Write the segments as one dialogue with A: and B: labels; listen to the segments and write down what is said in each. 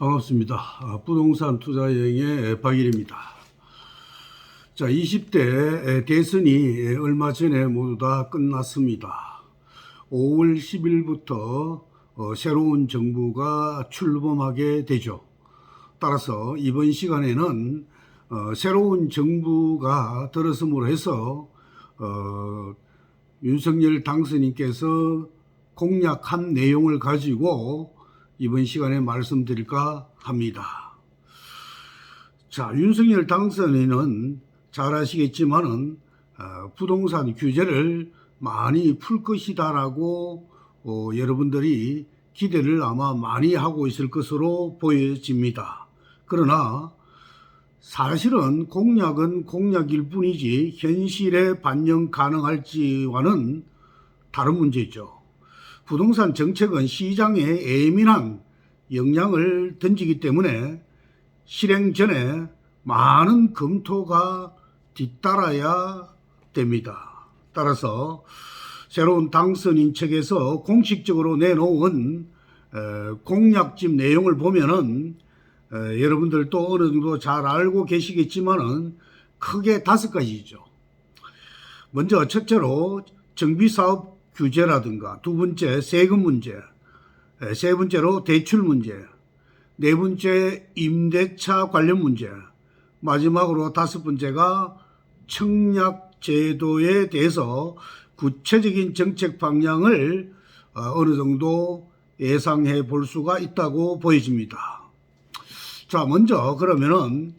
A: 반갑습니다. 부동산 투자 여행의 박일입니다. 자, 20대 대선이 얼마 전에 모두 다 끝났습니다. 5월 10일부터 새로운 정부가 출범하게 되죠. 따라서 이번 시간에는 새로운 정부가 들어섬으로 해서 윤석열 당선인께서 공약한 내용을 가지고 이번 시간에 말씀드릴까 합니다. 자, 윤석열 당선인은 잘 아시겠지만은 부동산 규제를 많이 풀 것이다라고 여러분들이 기대를 아마 많이 하고 있을 것으로 보여집니다. 그러나 사실은 공약은 공약일 뿐이지 현실에 반영 가능할지와는 다른 문제죠. 부동산 정책은 시장에 예민한 영향을 던지기 때문에 실행 전에 많은 검토가 뒤따라야 됩니다. 따라서 새로운 당선인 측에서 공식적으로 내놓은 공약집 내용을 보면은 여러분들도 어느 정도 잘 알고 계시겠지만은 크게 5가지죠. 먼저 첫째로 정비사업 규제라든가, 두 번째 세금 문제, 세 번째로 대출 문제, 네 번째 임대차 관련 문제, 마지막으로 5번째가 청약 제도에 대해서 구체적인 정책 방향을 어느 정도 예상해 볼 수가 있다고 보여집니다. 자, 먼저 그러면은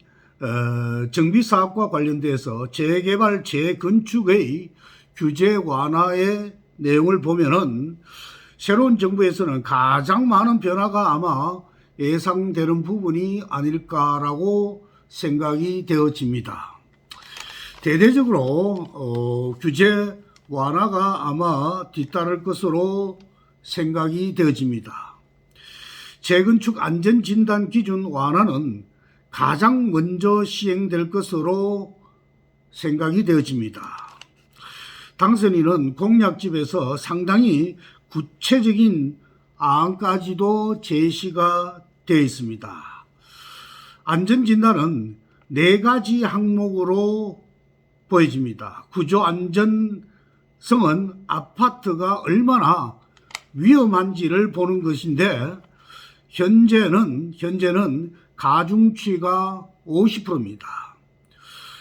A: 정비사업과 관련돼서 재개발, 재건축의 규제 완화의 내용을 보면은 새로운 정부에서는 가장 많은 변화가 아마 예상되는 부분이 아닐까라고 생각이 되어집니다. 대대적으로 규제 완화가 아마 뒤따를 것으로 생각이 되어집니다. 재건축 안전진단 기준 완화는 가장 먼저 시행될 것으로 생각이 되어집니다. 당선인은 공약집에서 상당히 구체적인 안까지도 제시가 되어 있습니다. 안전진단은 4가지 항목으로 보여집니다. 구조 안전성은 아파트가 얼마나 위험한지를 보는 것인데 현재는 가중치가 50%입니다.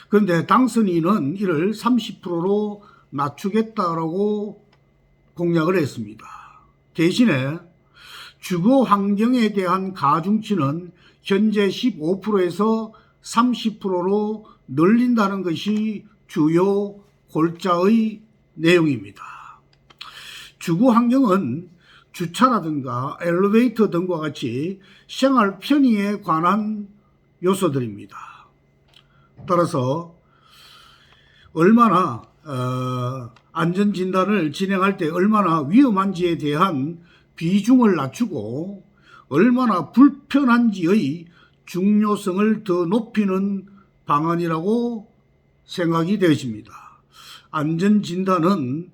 A: 그런데 당선인은 이를 30%로 낮추겠다라고 공약을 했습니다. 대신에 주거 환경에 대한 가중치는 현재 15%에서 30%로 늘린다는 것이 주요 골자의 내용입니다. 주거 환경은 주차라든가 엘리베이터 등과 같이 생활 편의에 관한 요소들입니다. 따라서 얼마나 안전진단을 진행할 때 얼마나 위험한지에 대한 비중을 낮추고 얼마나 불편한지의 중요성을 더 높이는 방안이라고 생각이 되어집니다. 안전진단은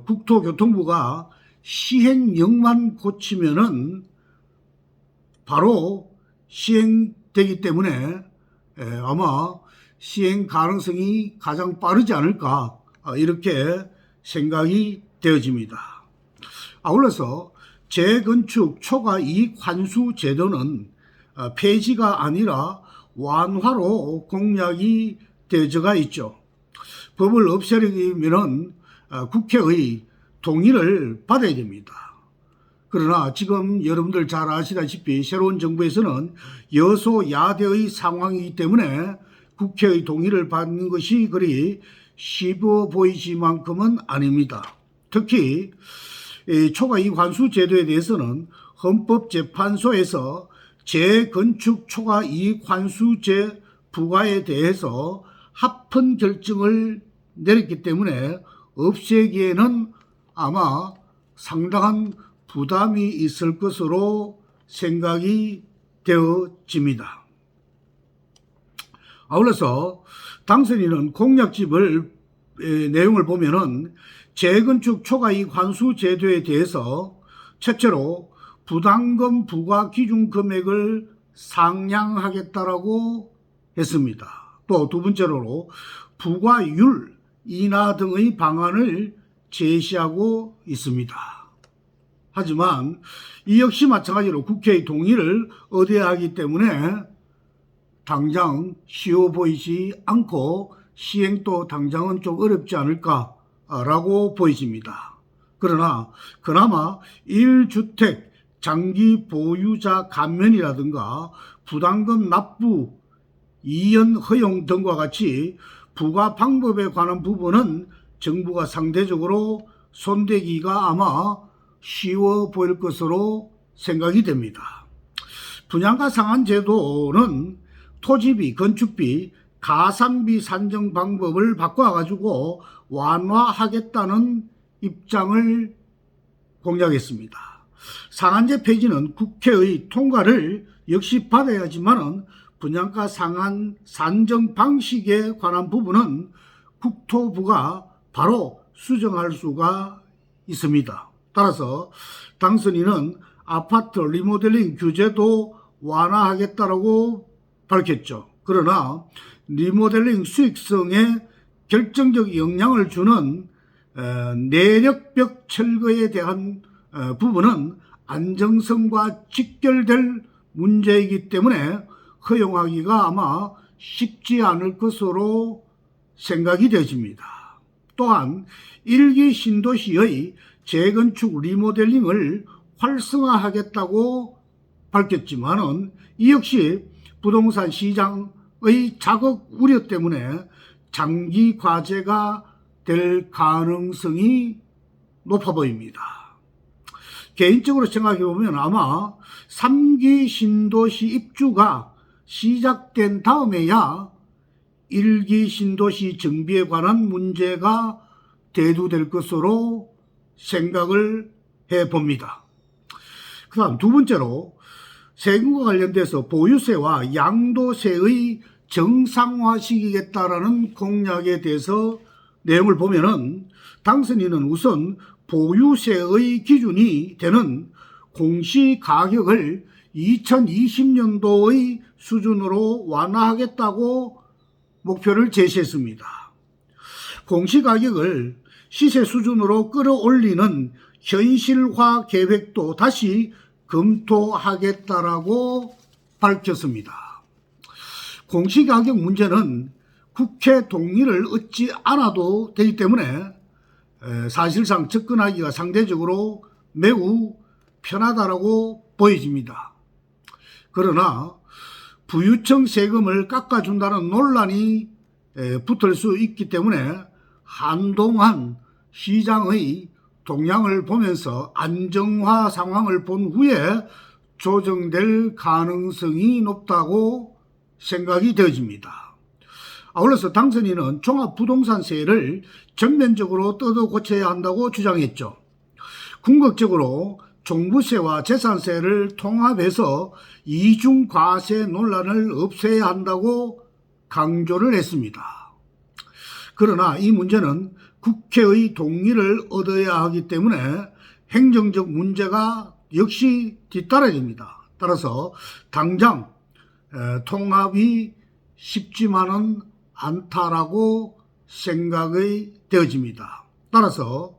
A: 국토교통부가 시행령만 고치면은 바로 시행되기 때문에 아마 시행 가능성이 가장 빠르지 않을까 이렇게 생각이 되어집니다. 아울러서 재건축 초과 이익 환수 제도는 폐지가 아니라 완화로 공약이 되어져 있죠. 법을 없애려면 국회의 동의를 받아야 됩니다. 그러나 지금 여러분들 잘 아시다시피 새로운 정부에서는 여소야대의 상황이기 때문에 국회의 동의를 받는 것이 그리 쉬워 보이지만큼은 아닙니다. 특히 초과이익 환수 제도에 대해서는 헌법재판소에서 재건축 초과이익 환수제 부과에 대해서 합헌 결정을 내렸기 때문에 없애기에는 아마 상당한 부담이 있을 것으로 생각이 되어집니다. 아울러서 당선인은 공약집을 내용을 보면은 재건축 초과이익 환수 제도에 대해서 첫째로 부담금 부과 기준 금액을 상향하겠다라고 했습니다. 또 두 번째로 부과율 인하 등의 방안을 제시하고 있습니다. 하지만 이 역시 마찬가지로 국회의 동의를 얻어야 하기 때문에 당장 쉬워 보이지 않고 시행도 당장은 좀 어렵지 않을까라고 보여집니다. 그러나 그나마 1주택 장기 보유자 감면이라든가 부담금 납부 이연 허용 등과 같이 부과 방법에 관한 부분은 정부가 상대적으로 손대기가 아마 쉬워 보일 것으로 생각이 됩니다. 분양가 상한 제도는 토지비, 건축비, 가산비 산정 방법을 바꿔가지고 완화하겠다는 입장을 공략했습니다. 상한제 폐지는 국회의 통과를 역시 받아야지만 분양가 상한 산정 방식에 관한 부분은 국토부가 바로 수정할 수가 있습니다. 따라서 당선인은 아파트 리모델링 규제도 완화하겠다고 밝혔죠. 그러나 리모델링 수익성에 결정적 영향을 주는 내력벽 철거에 대한 부분은 안정성과 직결될 문제이기 때문에 허용하기가 아마 쉽지 않을 것으로 생각이 되집니다. 또한 1기 신도시의 재건축 리모델링을 활성화하겠다고 밝혔지만은 이 역시 부동산 시장의 자국 우려 때문에 장기 과제가 될 가능성이 높아 보입니다. 개인적으로 생각해 보면 아마 3기 신도시 입주가 시작된 다음에야 1기 신도시 정비에 관한 문제가 대두될 것으로 생각을 해봅니다. 그 다음 두 번째로 세금과 관련돼서 보유세와 양도세의 정상화시키겠다라는 공약에 대해서 내용을 보면은 당선인은 우선 보유세의 기준이 되는 공시가격을 2020년도의 수준으로 완화하겠다고 목표를 제시했습니다. 공시가격을 시세 수준으로 끌어올리는 현실화 계획도 다시 검토하겠다라고 밝혔습니다. 공시가격 문제는 국회 동의를 얻지 않아도 되기 때문에 사실상 접근하기가 상대적으로 매우 편하다라고 보여집니다. 그러나 부유층 세금을 깎아준다는 논란이 붙을 수 있기 때문에 한동안 시장의 동향을 보면서 안정화 상황을 본 후에 조정될 가능성이 높다고 생각이 되어집니다. 아울러서 당선인은 종합부동산세를 전면적으로 뜯어 고쳐야 한다고 주장했죠. 궁극적으로 종부세와 재산세를 통합해서 이중과세 논란을 없애야 한다고 강조를 했습니다. 그러나 이 문제는 국회의 동의를 얻어야 하기 때문에 행정적 문제가 역시 뒤따라집니다. 따라서 당장 통합이 쉽지만은 않다라고 생각이 되어집니다. 따라서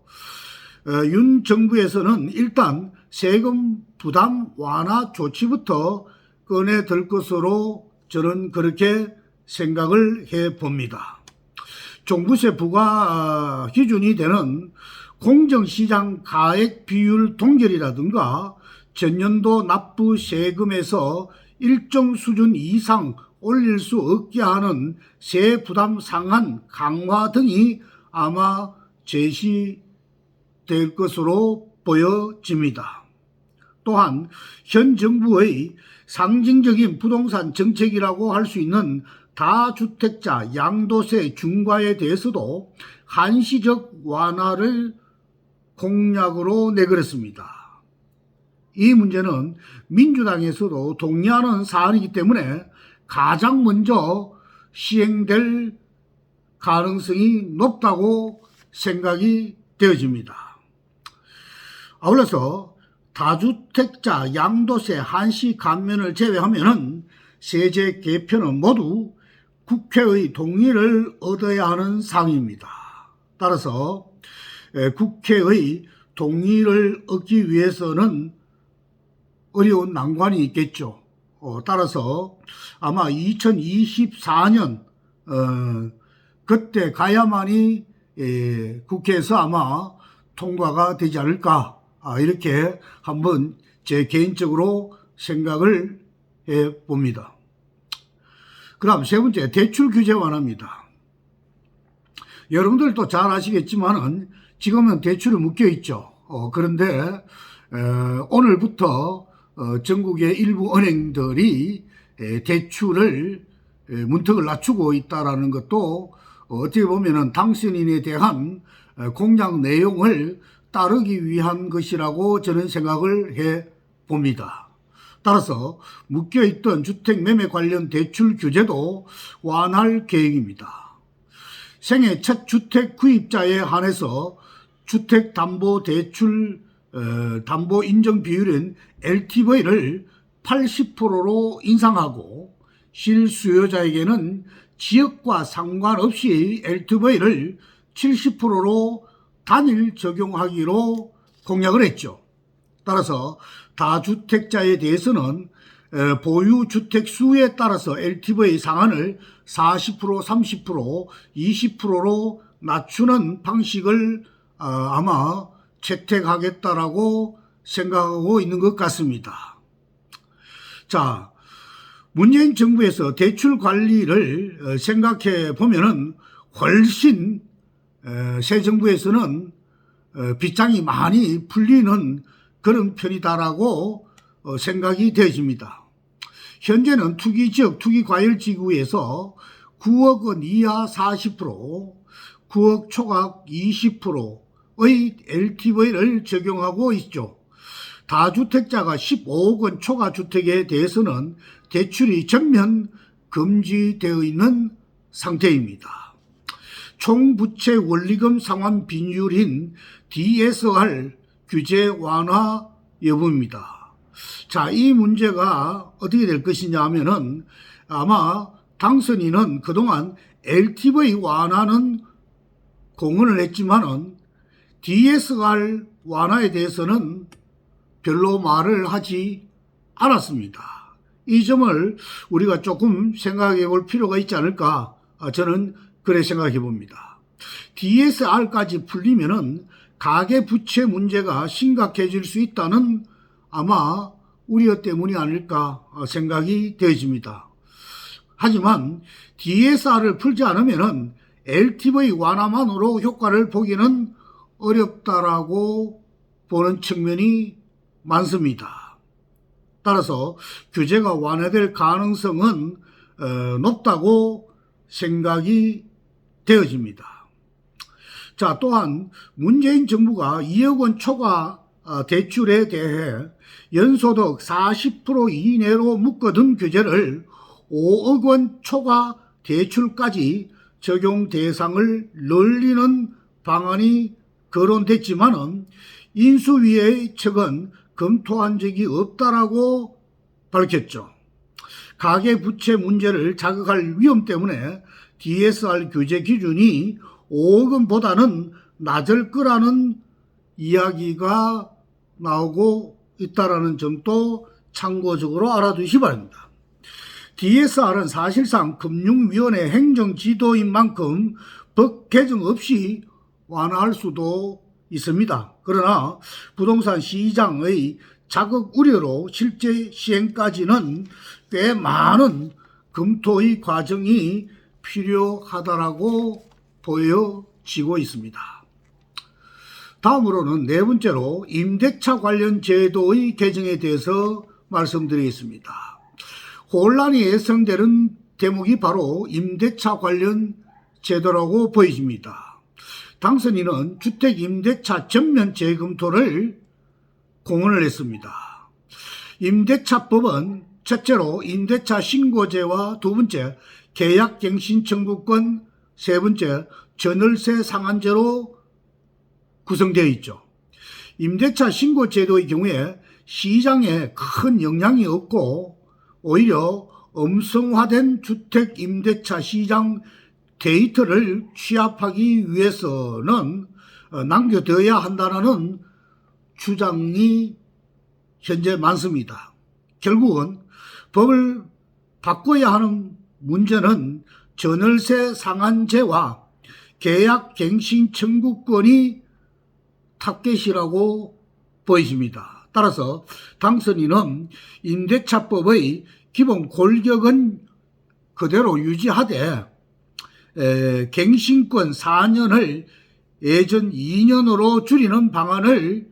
A: 윤 정부에서는 일단 세금 부담 완화 조치부터 꺼내들 것으로 저는 그렇게 생각을 해봅니다. 종부세 부과 기준이 되는 공정시장 가액 비율 동결이라든가 전년도 납부 세금에서 일정 수준 이상 올릴 수 없게 하는 세 부담 상한 강화 등이 아마 제시될 것으로 보여집니다. 또한 현 정부의 상징적인 부동산 정책이라고 할 수 있는 다주택자 양도세 중과에 대해서도 한시적 완화를 공약으로 내걸었습니다. 이 문제는 민주당에서도 동의하는 사안이기 때문에 가장 먼저 시행될 가능성이 높다고 생각이 되어집니다. 아울러서 다주택자 양도세 한시 감면을 제외하면은 세제 개편은 모두 국회의 동의를 얻어야 하는 사항입니다. 따라서 국회의 동의를 얻기 위해서는 어려운 난관이 있겠죠. 따라서 아마 2024년 그때 가야만이 국회에서 아마 통과가 되지 않을까, 이렇게 한번 제 개인적으로 생각을 해봅니다. 그 다음 세 번째, 대출 규제 완화입니다. 여러분들도 잘 아시겠지만은 지금은 대출이 묶여 있죠. 그런데 오늘부터 전국의 일부 은행들이 대출을 문턱을 낮추고 있다라는 것도 어떻게 보면은 당선인에 대한 공약 내용을 따르기 위한 것이라고 저는 생각을 해 봅니다. 따라서 묶여있던 주택매매 관련 대출 규제도 완화할 계획입니다. 생애 첫 주택 구입자에 한해서 주택담보대출 담보 인정 비율인 LTV를 80%로 인상하고 실수요자에게는 지역과 상관없이 LTV를 70%로 단일 적용하기로 공약을 했죠. 따라서 다주택자에 대해서는 보유 주택 수에 따라서 LTV 상한을 40%, 30%, 20%로 낮추는 방식을 아마 채택하겠다라고 생각하고 있는 것 같습니다. 자, 문재인 정부에서 대출 관리를 생각해 보면은 훨씬 새 정부에서는 빗장이 많이 풀리는 그런 편이다라고 생각이 되어집니다. 현재는 투기지역, 투기과열지구에서 9억 원 이하 40%, 9억 초과 20%의 LTV를 적용하고 있죠. 다주택자가 15억 원 초과 주택에 대해서는 대출이 전면 금지되어 있는 상태입니다. 총부채 원리금 상환 비율인 DSR 규제 완화 여부입니다. 자, 이 문제가 어떻게 될 것이냐 하면은 아마 당선인은 그동안 LTV 완화는 공언을 했지만은 DSR 완화에 대해서는 별로 말을 하지 않았습니다. 이 점을 우리가 조금 생각해 볼 필요가 있지 않을까, 저는 그래 생각해 봅니다. DSR까지 풀리면은 가계부채 문제가 심각해질 수 있다는 아마 우려 때문이 아닐까 생각이 되어집니다. 하지만 DSR을 풀지 않으면은 LTV 완화만으로 효과를 보기는 어렵다라고 보는 측면이 많습니다. 따라서 규제가 완화될 가능성은 높다고 생각이 되어집니다. 자, 또한 문재인 정부가 2억 원 초과 대출에 대해 연소득 40% 이내로 묶어둔 규제를 5억 원 초과 대출까지 적용 대상을 늘리는 방안이 거론됐지만은 인수위의 측은 검토한 적이 없다라고 밝혔죠. 가계부채 문제를 자극할 위험 때문에 DSR 규제 기준이 5억 원보다는 낮을 거라는 이야기가 나오고 있다는 점도 참고적으로 알아두시기 바랍니다. DSR은 사실상 금융위원회 행정지도인 만큼 법 개정 없이 완화할 수도 있습니다. 그러나 부동산 시장의 자극 우려로 실제 시행까지는 꽤 많은 검토의 과정이 필요하다라고 보여지고 있습니다. 다음으로는 네 번째로 임대차 관련 제도의 개정에 대해서 말씀드리겠습니다. 혼란이 예상되는 대목이 바로 임대차 관련 제도라고 보여집니다. 당선인은 주택임대차 전면 재검토를 공언을 했습니다. 임대차법은 첫째로 임대차 신고제와 두 번째 계약갱신 청구권, 세 번째 전월세 상한제로 구성되어 있죠. 임대차 신고제도의 경우에 시장에 큰 영향이 없고 오히려 음성화된 주택 임대차 시장 데이터를 취합하기 위해서는 남겨둬야 한다는 주장이 현재 많습니다. 결국은 법을 바꿔야 하는 문제는 전월세 상한제와 계약갱신 청구권이 타겟이라고 보여집니다. 따라서 당선인은 임대차법의 기본 골격은 그대로 유지하되 갱신권 4년을 예전 2년으로 줄이는 방안을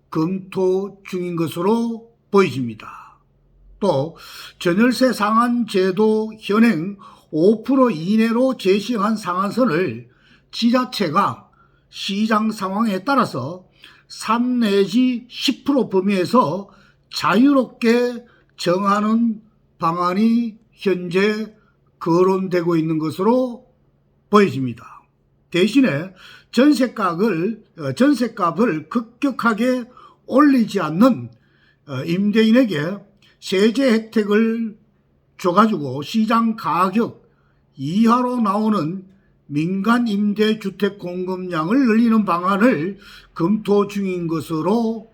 A: 검토 중인 것으로 보여집니다. 또 전월세 상한제도 현행 5% 이내로 제시한 상한선을 지자체가 시장 상황에 따라서 3 내지 10% 범위에서 자유롭게 정하는 방안이 현재 거론되고 있는 것으로 보여집니다. 대신에 전셋값을 급격하게 올리지 않는 임대인에게 세제 혜택을 줘가지고 시장 가격 이하로 나오는 민간 임대주택 공급량을 늘리는 방안을 검토 중인 것으로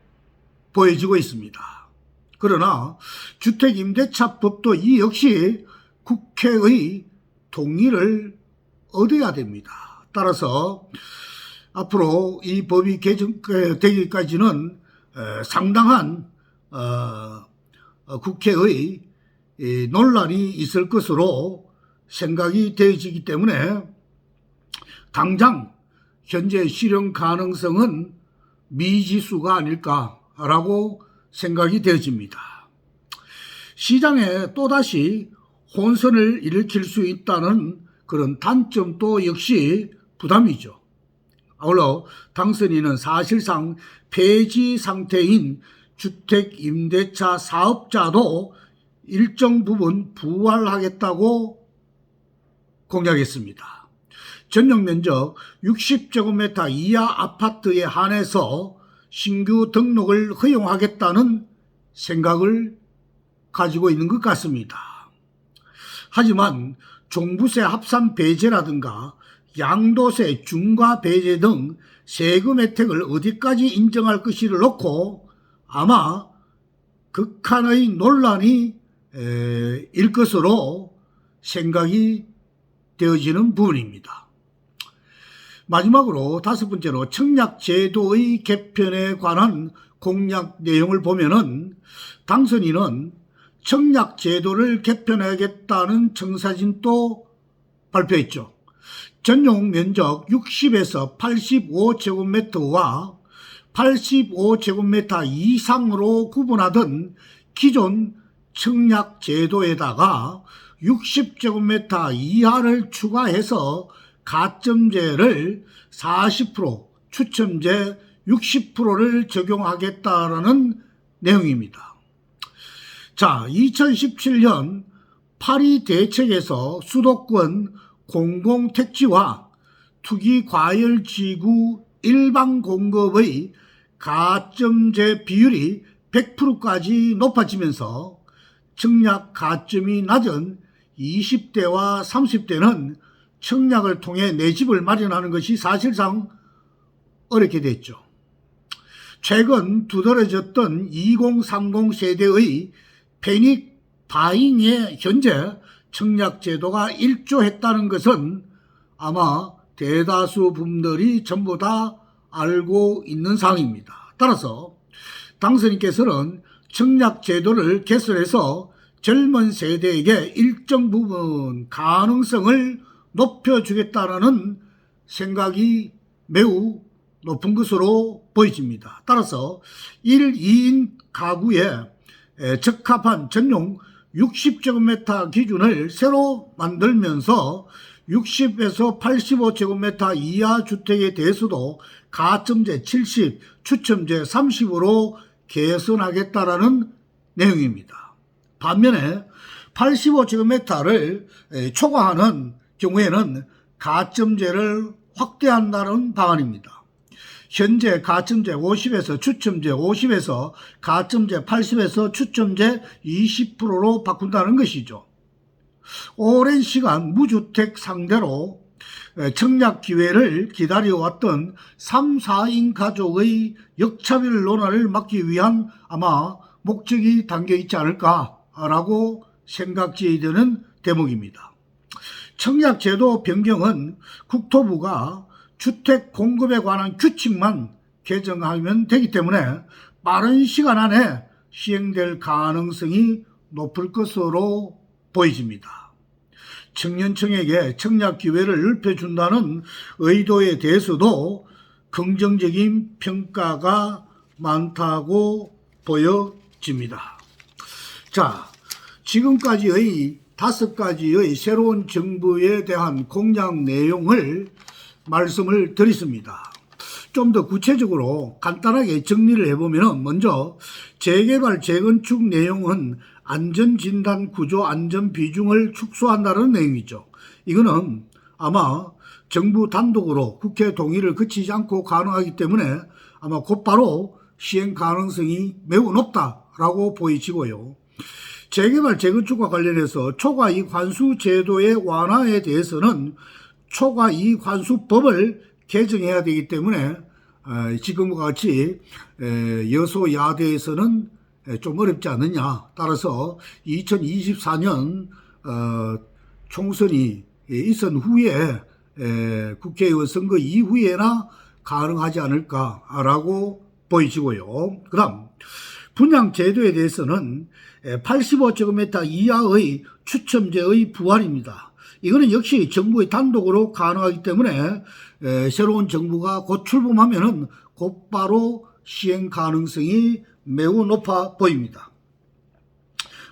A: 보여지고 있습니다. 그러나 주택임대차법도 이 역시 국회의 동의를 얻어야 됩니다. 따라서 앞으로 이 법이 개정되기까지는 상당한 국회의 논란이 있을 것으로 생각이 되어지기 때문에 당장 현재 실현 가능성은 미지수가 아닐까라고 생각이 되어집니다. 시장에 또다시 혼선을 일으킬 수 있다는 그런 단점도 역시 부담이죠. 아울러 당선인은 사실상 폐지 상태인 주택임대차 사업자도 일정 부분 부활하겠다고 공약했습니다. 전용 면적 60제곱미터 이하 아파트에 한해서 신규 등록을 허용하겠다는 생각을 가지고 있는 것 같습니다. 하지만 종부세 합산 배제라든가 양도세 중과 배제 등 세금 혜택을 어디까지 인정할 것이를 놓고 아마 극한의 논란이 일 것으로 생각이 되어지는 부분입니다. 마지막으로 5번째로 청약제도의 개편에 관한 공약 내용을 보면은 당선인은 청약제도를 개편하겠다는 청사진도 발표했죠. 전용 면적 60에서 85제곱미터와 85제곱미터 이상으로 구분하던 기존 청약제도에다가 60제곱미터 이하를 추가해서 가점제를 40%, 추첨제 60%를 적용하겠다라는 내용입니다. 자, 2017년 파리 대책에서 수도권 공공택지와 투기과열지구 일반 공급의 가점제 비율이 100%까지 높아지면서 청약 가점이 낮은 20대와 30대는 청약을 통해 내 집을 마련하는 것이 사실상 어렵게 됐죠. 최근 두드러졌던 2030 세대의 패닉 바잉에 현재 청약제도가 일조했다는 것은 아마 대다수 분들이 전부 다 알고 있는 사항입니다. 따라서 당선인께서는 청약제도를 개설해서 젊은 세대에게 일정 부분 가능성을 높여주겠다는 생각이 매우 높은 것으로 보여집니다. 따라서 1, 2인 가구에 적합한 전용 60제곱미터 기준을 새로 만들면서 60에서 85제곱미터 이하 주택에 대해서도 가점제 70, 추첨제 30으로 개선하겠다라는 내용입니다. 반면에 85제곱미터를 초과하는 경우에는 가점제를 확대한다는 방안입니다. 현재 가점제 50에서 추첨제 50에서 가점제 80에서 추첨제 20%로 바꾼다는 것이죠. 오랜 시간 무주택 상대로 청약 기회를 기다려왔던 3, 4인 가족의 역차별 논란을 막기 위한 아마 목적이 담겨 있지 않을까라고 생각지어야 되는 대목입니다. 청약제도 변경은 국토부가 주택 공급에 관한 규칙만 개정하면 되기 때문에 빠른 시간 안에 시행될 가능성이 높을 것으로 보여집니다. 청년층에게 청약 기회를 넓혀준다는 의도에 대해서도 긍정적인 평가가 많다고 보여집니다. 자, 지금까지의 5가지의 새로운 정부에 대한 공약 내용을 말씀을 드렸습니다. 좀 더 구체적으로 간단하게 정리를 해보면 먼저 재개발 재건축 내용은 안전진단 구조 안전 비중을 축소한다는 내용이죠. 이거는 아마 정부 단독으로 국회 동의를 거치지 않고 가능하기 때문에 아마 곧바로 시행 가능성이 매우 높다라고 보여지고요. 재개발 재건축과 관련해서 초과이익 환수 제도의 완화에 대해서는 초과이익 환수법을 개정해야 되기 때문에 지금과 같이 여소야대에서는 좀 어렵지 않느냐. 따라서 2024년 총선이 있은 후에 국회의원 선거 이후에나 가능하지 않을까라고 보여지고요. 그 다음 분양제도에 대해서는 85제곱미터 이하의 추첨제의 부활입니다. 이거는 역시 정부의 단독으로 가능하기 때문에 새로운 정부가 곧 출범하면은 곧바로 시행 가능성이 매우 높아 보입니다.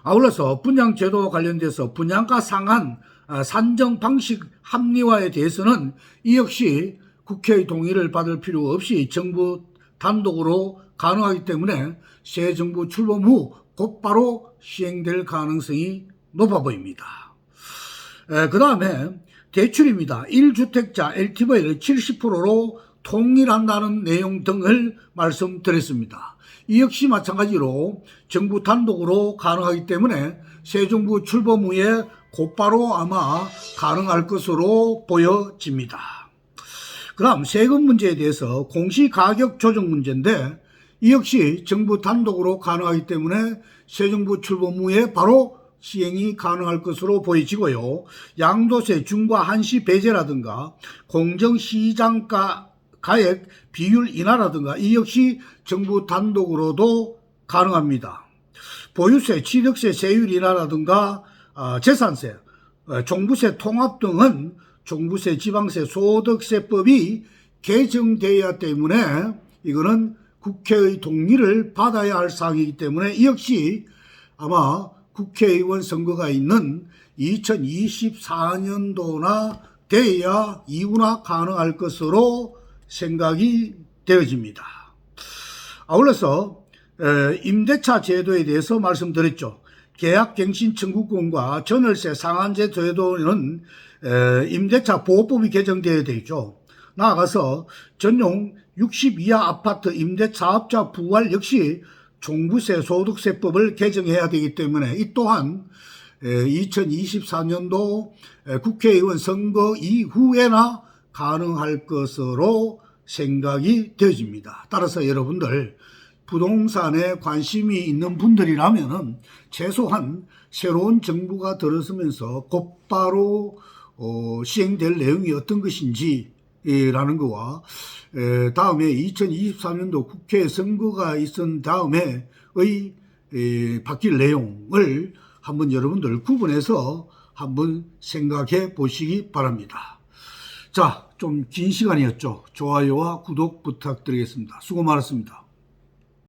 A: 아울러서 분양제도와 관련돼서 분양가 상한 산정 방식 합리화에 대해서는 이 역시 국회의 동의를 받을 필요 없이 정부 단독으로 가능하기 때문에 새 정부 출범 후 곧바로 시행될 가능성이 높아 보입니다. 그 다음에 대출입니다. 1주택자 LTV를 70%로 통일한다는 내용 등을 말씀드렸습니다. 이 역시 마찬가지로 정부 단독으로 가능하기 때문에 새 정부 출범 후에 곧바로 아마 가능할 것으로 보여집니다. 그 다음 세금 문제에 대해서 공시가격 조정 문제인데 이 역시 정부 단독으로 가능하기 때문에 새 정부 출범 후에 바로 시행이 가능할 것으로 보여지고요. 양도세 중과 한시 배제라든가 공정시장가 가액 비율 인하라든가 이 역시 정부 단독으로도 가능합니다. 보유세, 취득세 세율 인하라든가 재산세, 종부세 통합 등은 종부세, 지방세, 소득세법이 개정되어야 때문에 이거는 국회의 동의를 받아야 할 사항이기 때문에 이 역시 아마 국회의원 선거가 있는 2024년도나 돼야 이후나 가능할 것으로 생각이 되어집니다. 아울러서 임대차 제도에 대해서 말씀드렸죠. 계약갱신 청구권과 전월세 상한제 제도는 임대차 보호법이 개정되어야 되죠. 나아가서 전용 60 이하 아파트 임대차업자 부활 역시 종부세 소득세법을 개정해야 되기 때문에 이 또한 2024년도 국회의원 선거 이후에나 가능할 것으로 생각이 되어집니다. 따라서 여러분들 부동산에 관심이 있는 분들이라면 최소한 새로운 정부가 들어서면서 곧바로 시행될 내용이 어떤 것인지 라는 거와 다음에 2023년도 국회 선거가 있은 다음에의 바뀔 내용을 한번 여러분들 구분해서 한번 생각해 보시기 바랍니다. 자, 좀 긴 시간이었죠. 좋아요와 구독 부탁드리겠습니다. 수고 많았습니다.